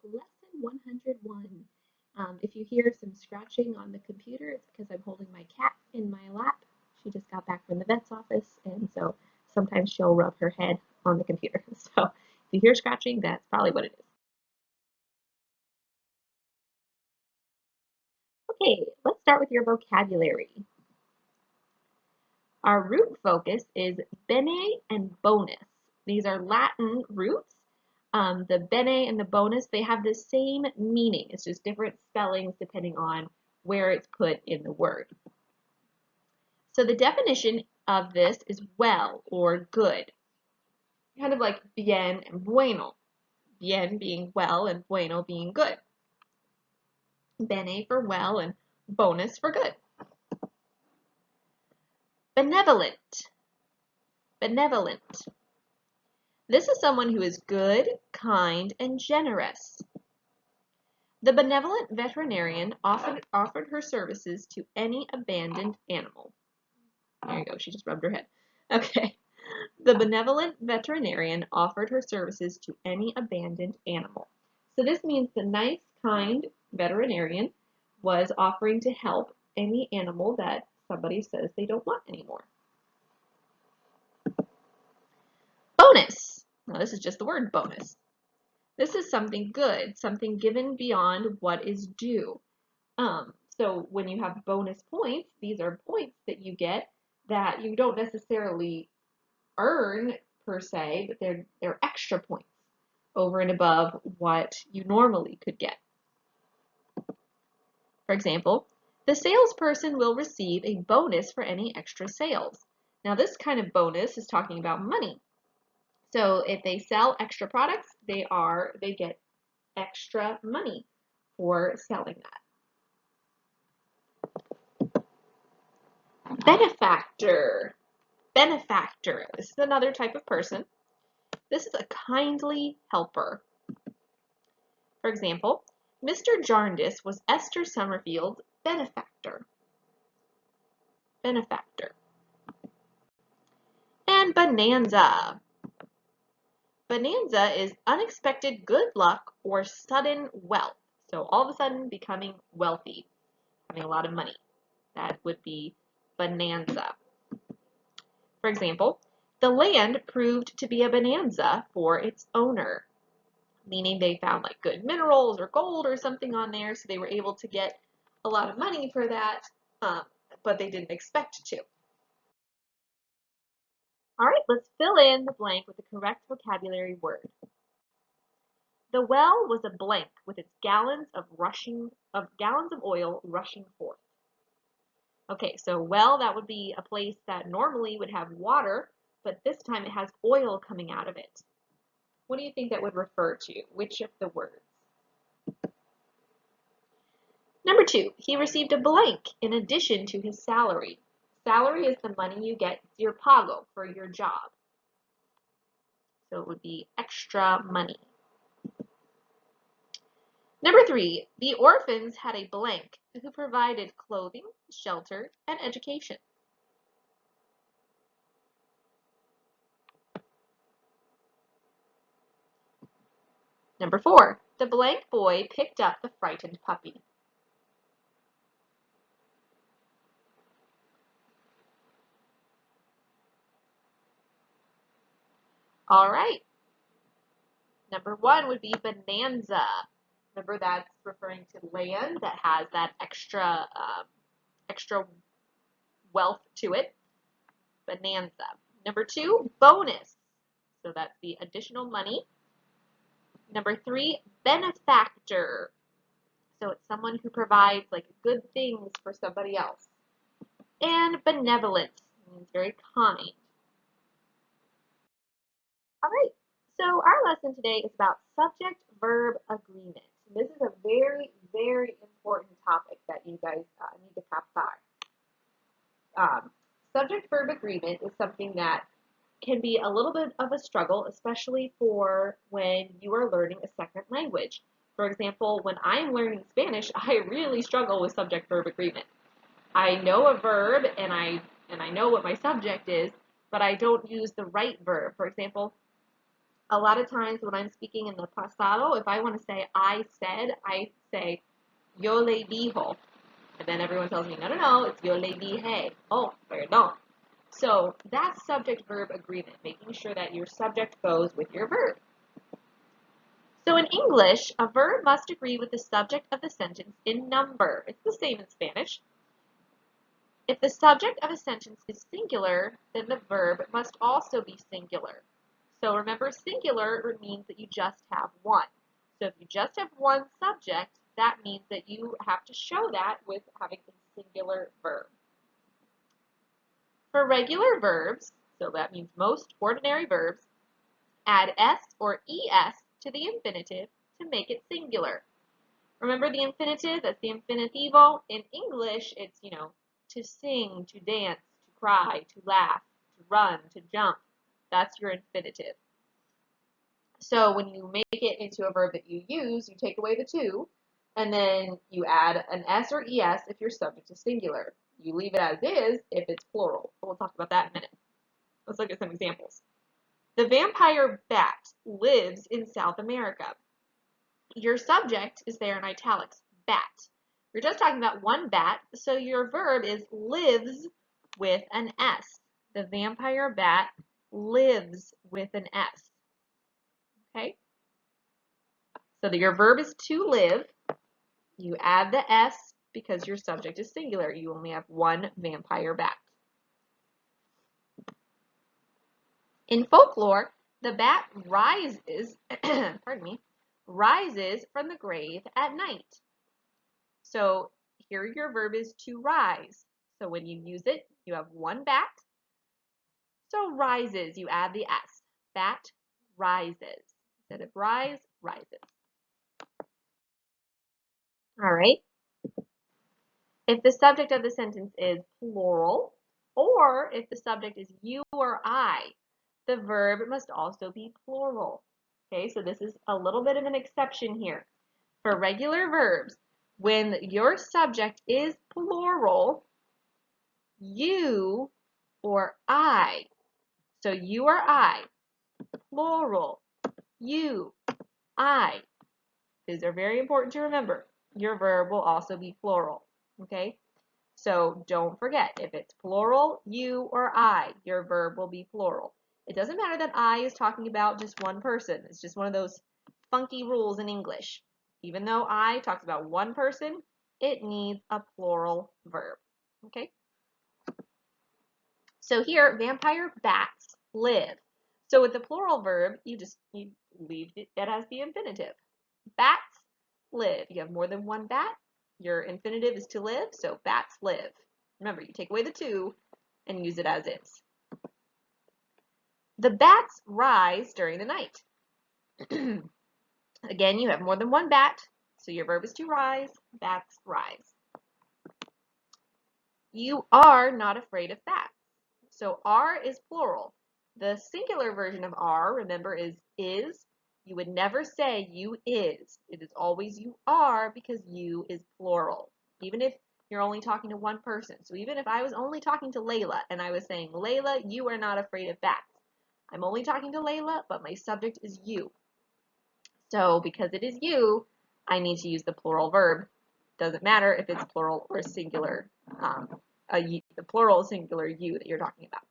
lesson 101. If you hear some scratching on the computer, it's because I'm holding my cat in my lap. She just got back from the vet's office, and so sometimes she'll rub her head on the computer. So if you hear scratching, that's probably what it is. Okay, let's start with your vocabulary. Our root focus is bene and bonus. These are Latin roots. The bene and the bonus, they have the same meaning. It's just different spellings depending on where it's put in the word. So the definition of this is well or good. Kind of like bien and bueno. Bien being well and bueno being good. Bene for well and bonus for good. Benevolent. Benevolent. This is someone who is good, kind, and generous. The benevolent veterinarian offered her services to any abandoned animal. There you go, she just rubbed her head. Okay. The benevolent veterinarian offered her services to any abandoned animal. So this means the nice, kind veterinarian was offering to help any animal that somebody says they don't want anymore. Bonus. Now this is just the word bonus. This is something good, something given beyond what is due. So when you have bonus points, these are points that you get that you don't necessarily earn per se, but they're extra points over and above what you normally could get. For example, the salesperson will receive a bonus for any extra sales. Now this kind of bonus is talking about money. So if they sell extra products, they get extra money for selling that. Benefactor. Benefactor. This is another type of person. This is a kindly helper. For example, Mr. Jarndyce was Esther Summerfield's benefactor. Benefactor. And bonanza. Bonanza is unexpected good luck or sudden wealth. So all of a sudden becoming wealthy, having a lot of money. That would be bonanza. For example, the land proved to be a bonanza for its owner, meaning they found like good minerals or gold or something on there, so they were able to get a lot of money for that, but they didn't expect to. All right, let's fill in the blank with the correct vocabulary word. The well was a blank with its gallons of oil rushing forth. Okay, so well, that would be a place that normally would have water, but this time it has oil coming out of it. What do you think that would refer to? Which of the words? Number 2, he received a blank in addition to his salary. Salary is the money you get, it's your pago for your job. So it would be extra money. Number 3, the orphans had a blank who provided clothing, shelter, and education. Number 4, the blank boy picked up the frightened puppy. All right. Number 1 would be bonanza. Remember, that's referring to land that has that extra wealth to it. Bonanza. Number 2, bonus. So that's the additional money. Number 3, benefactor. So it's someone who provides like good things for somebody else. And benevolent means very kind. All right, so our lesson today is about subject-verb agreement. This is a very, very important topic that you guys need to capture. Subject-verb agreement is something that can be a little bit of a struggle, especially for when you are learning a second language. For example, when I'm learning Spanish, I really struggle with subject-verb agreement. I know a verb and I know what my subject is, but I don't use the right verb. For example, a lot of times when I'm speaking in the pasado, if I want to say I said, I say yo le dijo. And then everyone tells me, no, no, no, it's yo le dije. Oh, perdón. So that's subject-verb agreement, making sure that your subject goes with your verb. So in English, a verb must agree with the subject of the sentence in number. It's the same in Spanish. If the subject of a sentence is singular, then the verb must also be singular. So remember, singular means that you just have one. So if you just have one subject, that means that you have to show that with having a singular verb. For regular verbs, so that means most ordinary verbs, add s or es to the infinitive to make it singular. Remember the infinitive? That's the infinitivo. In English, it's, to sing, to dance, to cry, to laugh, to run, to jump. That's your infinitive. So when you make it into a verb that you use, you take away the to, and then you add an s or es if your subject is singular. You leave it as is if it's plural. We'll talk about that in a minute. Let's look at some examples. The vampire bat lives in South America. Your subject is there in italics, bat. We're just talking about one bat, so your verb is lives with an S. The vampire bat lives with an S. Okay? So your verb is to live. You add the S because your subject is singular. You only have one vampire bat. In folklore, the bat rises, pardon me, rises from the grave at night. So here your verb is to rise. So when you use it, you have one bat. So rises, you add the S. Bat rises. Instead of rise, rises. All right. If the subject of the sentence is plural, or if the subject is you or I, the verb must also be plural. Okay, so this is a little bit of an exception here. For regular verbs, when your subject is plural, you or I, so you or I, plural, you, I, these are very important to remember. Your verb will also be plural, okay? So don't forget, if it's plural, you or I, your verb will be plural. It doesn't matter that I is talking about just one person. It's just one of those funky rules in English. Even though I talks about one person, it needs a plural verb, okay? So here, vampire bats live. So with the plural verb, you leave it as the infinitive. Bats live. You have more than one bat. Your infinitive is to live, so bats live. Remember, you take away the to and use it as is. The bats rise during the night. Again, you have more than one bat, so your verb is to rise. Bats rise. You are not afraid of bats. So are is plural. The singular version of are, remember, is. You would never say you is. It is always you are because you is plural. Even if you're only talking to one person. So even if I was only talking to Layla and I was saying, Layla, you are not afraid of bats. I'm only talking to Layla, but my subject is you. So because it is you, I need to use the plural verb. Doesn't matter if it's plural or singular. The plural singular you that you're talking about.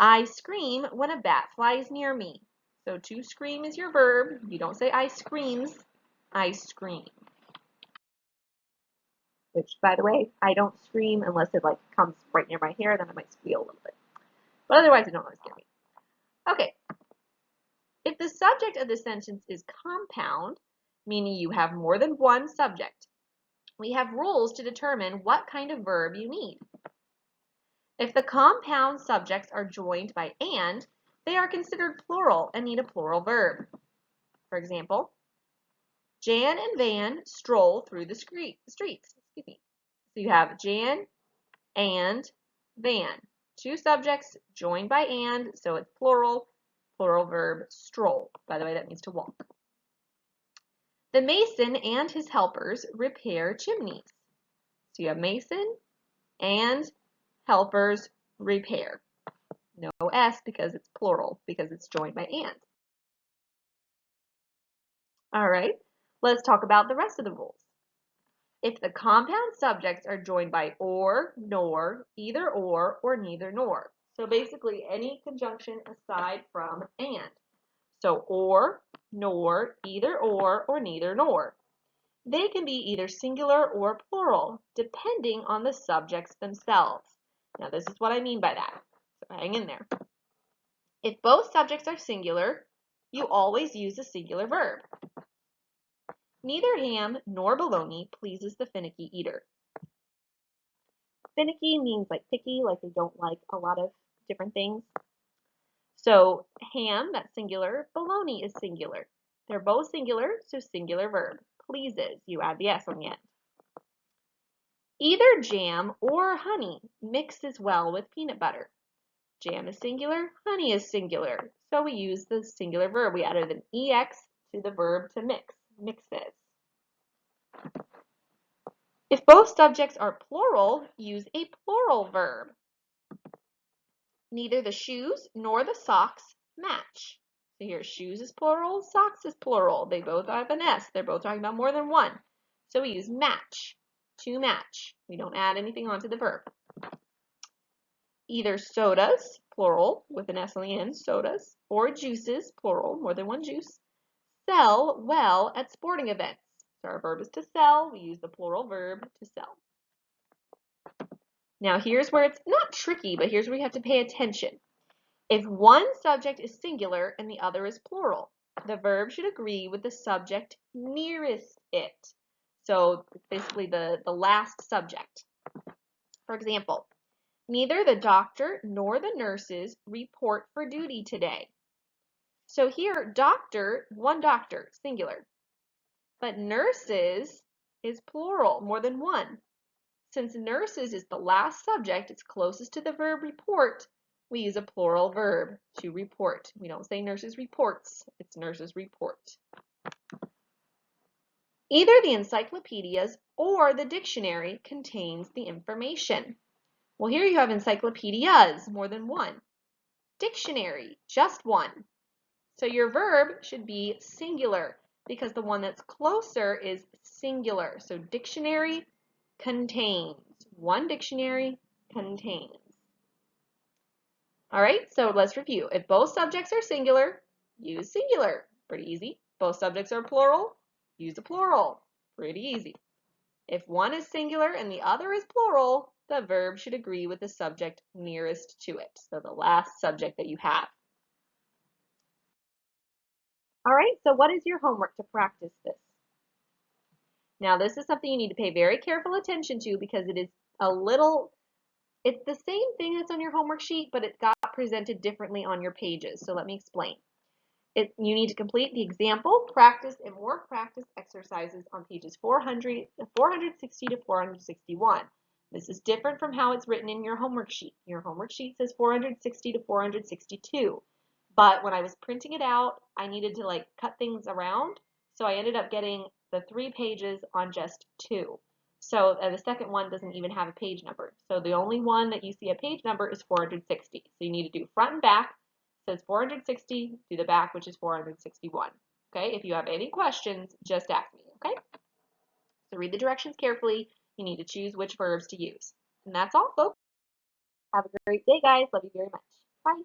I scream when a bat flies near me. So to scream is your verb. You don't say I screams, I scream. Which, by the way, I don't scream unless it comes right near my hair, then I might squeal a little bit. But otherwise, I don't want to scare me. Okay. If the subject of the sentence is compound, meaning you have more than one subject, we have rules to determine what kind of verb you need. If the compound subjects are joined by and, they are considered plural and need a plural verb. For example, Jan and Van stroll through the streets. So you have Jan and Van. Two subjects joined by and, so it's plural verb stroll. By the way, that means to walk. The mason and his helpers repair chimneys. So you have mason and helpers repair. No S because it's plural, because it's joined by and. All right, let's talk about the rest of the rules. If the compound subjects are joined by or, nor, either or neither nor. So basically any conjunction aside from and. So or, nor, either or neither nor. They can be either singular or plural, depending on the subjects themselves. Now this is what I mean by that, so hang in there. If both subjects are singular, you always use a singular verb. Neither ham nor bologna pleases the finicky eater. Finicky means like picky, like they don't like a lot of different things. So ham, that's singular, bologna is singular. They're both singular, so singular verb. Pleases, you add the S on the end. Either jam or honey mixes well with peanut butter. Jam is singular, honey is singular. So we use the singular verb. We added an EX to the verb to mix, mixes. If both subjects are plural, use a plural verb. Neither the shoes nor the socks match. So here, shoes is plural, socks is plural. They both have an S. They're both talking about more than one. So we use match, to match. We don't add anything onto the verb. Either sodas, plural, with an S on the end, sodas, or juices, plural, more than one juice, sell well at sporting events. So our verb is to sell. We use the plural verb to sell. Now here's where it's not tricky, but here's where you have to pay attention. If one subject is singular and the other is plural, the verb should agree with the subject nearest it. So basically the last subject. For example, neither the doctor nor the nurses report for duty today. So here, doctor, one doctor, singular. But nurses is plural, more than one. Since nurses is the last subject, it's closest to the verb report, we use a plural verb to report. We don't say nurses reports, it's nurses report. Either the encyclopedias or the dictionary contains the information. Well, here you have encyclopedias, more than one. Dictionary, just one. So your verb should be singular because the one that's closer is singular. So dictionary contains. One dictionary contains. All right, so let's review. If both subjects are singular, use singular. Pretty easy. Both subjects are plural, use a plural. Pretty easy. If one is singular and the other is plural, the verb should agree with the subject nearest to it. So the last subject that you have. All right, so what is your homework to practice this? Now, this is something you need to pay very careful attention to because it is it's the same thing that's on your homework sheet, but it got presented differently on your pages. So let me explain. You need to complete the example, practice, and more practice exercises on pages 460 to 461. This is different from how it's written in your homework sheet. Your homework sheet says 460 to 462. But when I was printing it out, I needed to like cut things around. So I ended up getting the 3 pages on just 2. So the second one doesn't even have a page number. So the only one that you see a page number is 460. So you need to do front and back. It says 460, do the back, which is 461. Okay, if you have any questions, just ask me, okay? So read the directions carefully. You need to choose which verbs to use. And that's all, folks. Have a great day, guys. Love you very much. Bye.